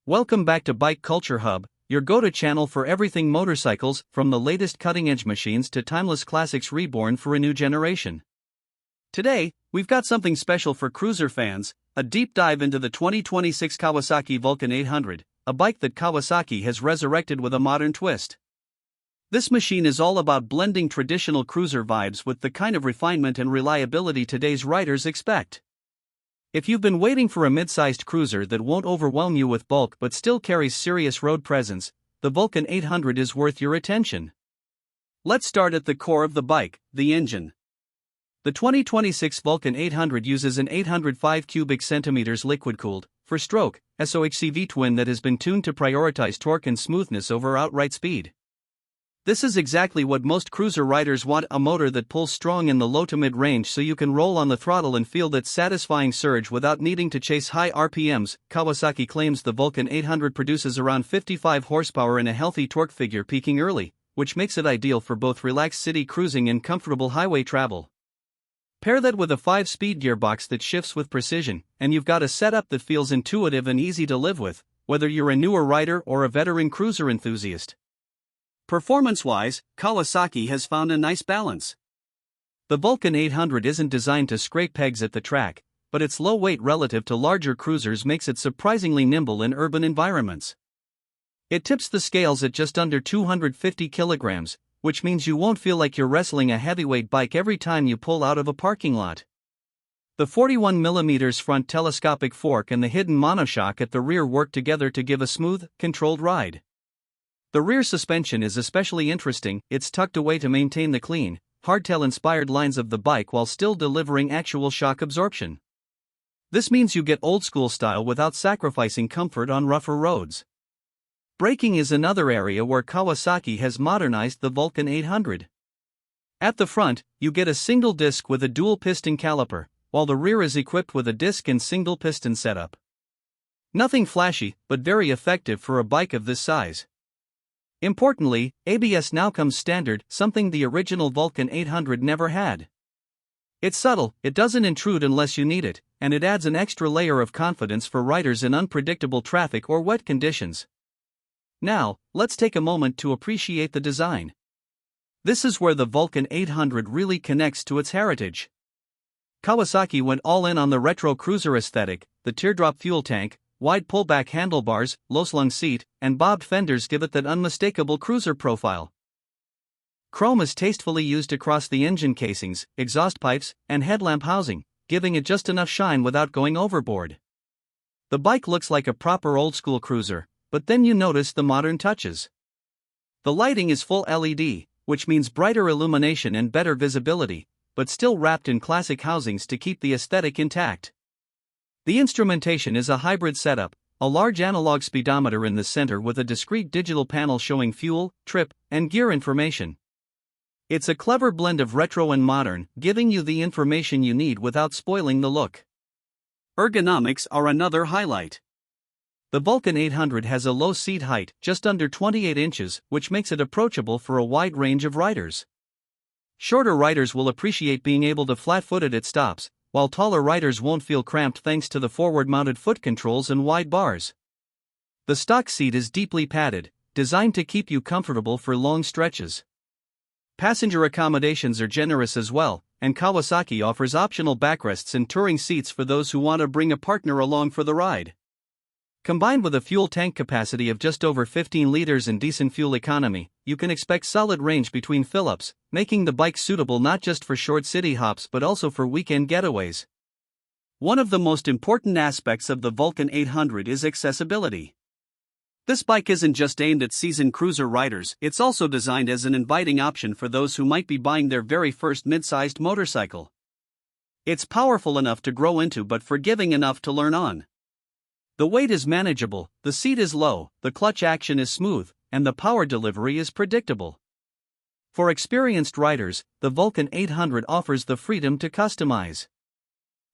Welcome back to Bike Culture Hub, your go-to channel for everything motorcycles, from the latest cutting-edge machines to timeless classics reborn for a new generation. Today, we've got something special for cruiser fans, a deep dive into the 2026 Kawasaki Vulcan 800, a bike that Kawasaki has resurrected with a modern twist. This machine is all about blending traditional cruiser vibes with the kind of refinement and reliability today's riders expect. If you've been waiting for a mid-sized cruiser that won't overwhelm you with bulk but still carries serious road presence, the Vulcan 800 is worth your attention. Let's start at the core of the bike, the engine. The 2026 Vulcan 800 uses an 805 cubic centimeters liquid-cooled, four-stroke, SOHC V-twin that has been tuned to prioritize torque and smoothness over outright speed. This is exactly what most cruiser riders want, a motor that pulls strong in the low to mid range so you can roll on the throttle and feel that satisfying surge without needing to chase high RPMs. Kawasaki claims the Vulcan 800 produces around 55 horsepower in a healthy torque figure, peaking early, which makes it ideal for both relaxed city cruising and comfortable highway travel. Pair that with a 5-speed gearbox that shifts with precision, and you've got a setup that feels intuitive and easy to live with, whether you're a newer rider or a veteran cruiser enthusiast. Performance-wise, Kawasaki has found a nice balance. The Vulcan 800 isn't designed to scrape pegs at the track, but its low weight relative to larger cruisers makes it surprisingly nimble in urban environments. It tips the scales at just under 250 kilograms, which means you won't feel like you're wrestling a heavyweight bike every time you pull out of a parking lot. The 41mm front telescopic fork and the hidden monoshock at the rear work together to give a smooth, controlled ride. The rear suspension is especially interesting. It's tucked away to maintain the clean, hardtail-inspired lines of the bike while still delivering actual shock absorption. This means you get old-school style without sacrificing comfort on rougher roads. Braking is another area where Kawasaki has modernized the Vulcan 800. At the front, you get a single disc with a dual-piston caliper, while the rear is equipped with a disc and single-piston setup. Nothing flashy, but very effective for a bike of this size. Importantly, ABS now comes standard, something the original Vulcan 800 never had. It's subtle, it doesn't intrude unless you need it, and it adds an extra layer of confidence for riders in unpredictable traffic or wet conditions. Now, let's take a moment to appreciate the design. This is where the Vulcan 800 really connects to its heritage. Kawasaki went all in on the retro cruiser aesthetic. The teardrop fuel tank, wide pullback handlebars, low-slung seat, and bobbed fenders give it that unmistakable cruiser profile. Chrome is tastefully used across the engine casings, exhaust pipes, and headlamp housing, giving it just enough shine without going overboard. The bike looks like a proper old-school cruiser, but then you notice the modern touches. The lighting is full LED, which means brighter illumination and better visibility, but still wrapped in classic housings to keep the aesthetic intact. The instrumentation is a hybrid setup, a large analog speedometer in the center with a discrete digital panel showing fuel, trip, and gear information. It's a clever blend of retro and modern, giving you the information you need without spoiling the look. Ergonomics are another highlight. The Vulcan 800 has a low seat height, just under 28 inches, which makes it approachable for a wide range of riders. Shorter riders will appreciate being able to flat-foot it at stops, while taller riders won't feel cramped thanks to the forward-mounted foot controls and wide bars. The stock seat is deeply padded, designed to keep you comfortable for long stretches. Passenger accommodations are generous as well, and Kawasaki offers optional backrests and touring seats for those who want to bring a partner along for the ride. Combined with a fuel tank capacity of just over 15 liters and decent fuel economy, you can expect solid range between fill-ups, making the bike suitable not just for short city hops but also for weekend getaways. One of the most important aspects of the Vulcan 800 is accessibility. This bike isn't just aimed at seasoned cruiser riders, it's also designed as an inviting option for those who might be buying their very first mid-sized motorcycle. It's powerful enough to grow into but forgiving enough to learn on. The weight is manageable, the seat is low, the clutch action is smooth, and the power delivery is predictable. For experienced riders, the Vulcan 800 offers the freedom to customize.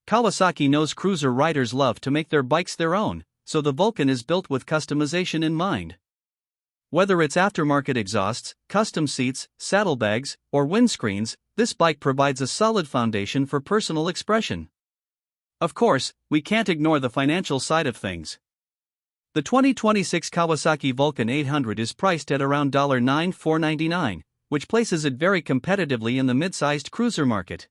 Kawasaki knows cruiser riders love to make their bikes their own, so the Vulcan is built with customization in mind. Whether it's aftermarket exhausts, custom seats, saddlebags, or windscreens, this bike provides a solid foundation for personal expression. Of course, we can't ignore the financial side of things. The 2026 Kawasaki Vulcan 800 is priced at around $9,499, which places it very competitively in the mid-sized cruiser market.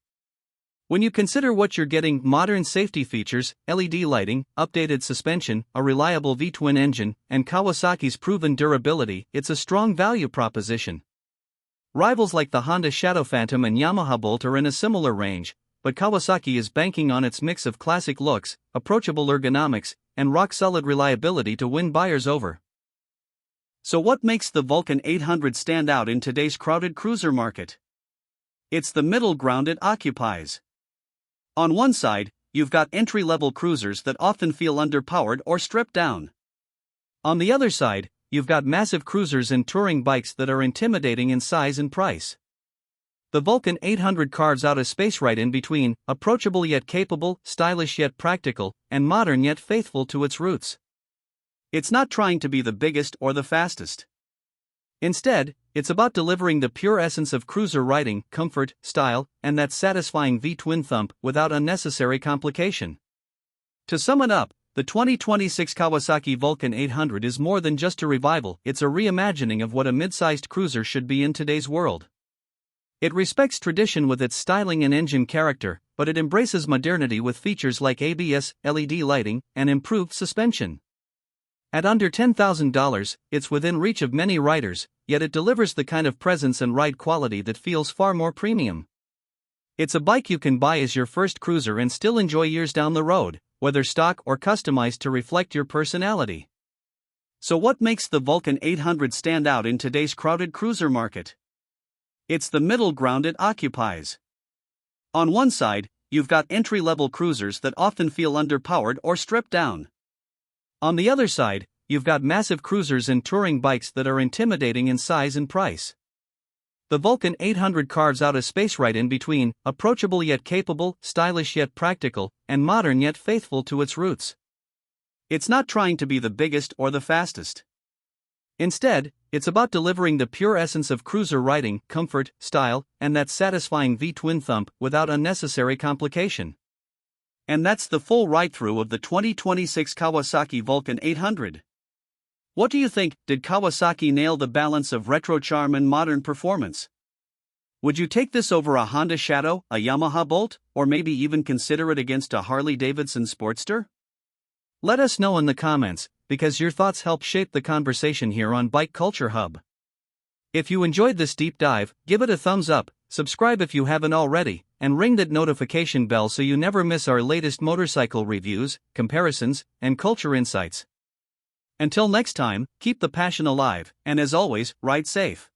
When you consider what you're getting: modern safety features, LED lighting, updated suspension, a reliable V-twin engine, and Kawasaki's proven durability, it's a strong value proposition. Rivals like the Honda Shadow Phantom and Yamaha Bolt are in a similar range, but Kawasaki is banking on its mix of classic looks, approachable ergonomics, and rock-solid reliability to win buyers over. So what makes the Vulcan 800 stand out in today's crowded cruiser market? It's the middle ground it occupies. On one side, you've got entry-level cruisers that often feel underpowered or stripped down. On the other side, you've got massive cruisers and touring bikes that are intimidating in size and price. The Vulcan 800 carves out a space right in between, approachable yet capable, stylish yet practical, and modern yet faithful to its roots. It's not trying to be the biggest or the fastest. Instead, it's about delivering the pure essence of cruiser riding: comfort, style, and that satisfying V-twin thump without unnecessary complication. To sum it up, the 2026 Kawasaki Vulcan 800 is more than just a revival, it's a reimagining of what a mid-sized cruiser should be in today's world. It respects tradition with its styling and engine character, but it embraces modernity with features like ABS, LED lighting, and improved suspension. At under $10,000, it's within reach of many riders, yet it delivers the kind of presence and ride quality that feels far more premium. It's a bike you can buy as your first cruiser and still enjoy years down the road, whether stock or customized to reflect your personality. So what makes the Vulcan 800 stand out in today's crowded cruiser market? It's the middle ground it occupies. On one side, you've got entry-level cruisers that often feel underpowered or stripped down. On the other side, you've got massive cruisers and touring bikes that are intimidating in size and price. The Vulcan 800 carves out a space right in between, approachable yet capable, stylish yet practical, and modern yet faithful to its roots. It's not trying to be the biggest or the fastest. Instead, it's about delivering the pure essence of cruiser riding: comfort, style, and that satisfying V-twin thump without unnecessary complication. And that's the full ride-through of the 2026 Kawasaki Vulcan 800. What do you think? Did Kawasaki nail the balance of retro charm and modern performance? Would you take this over a Honda Shadow, a Yamaha Bolt, or maybe even consider it against a Harley-Davidson Sportster? Let us know in the comments, because your thoughts help shape the conversation here on Bike Culture Hub. If you enjoyed this deep dive, give it a thumbs up, subscribe if you haven't already, and ring that notification bell so you never miss our latest motorcycle reviews, comparisons, and culture insights. Until next time, keep the passion alive, and as always, ride safe.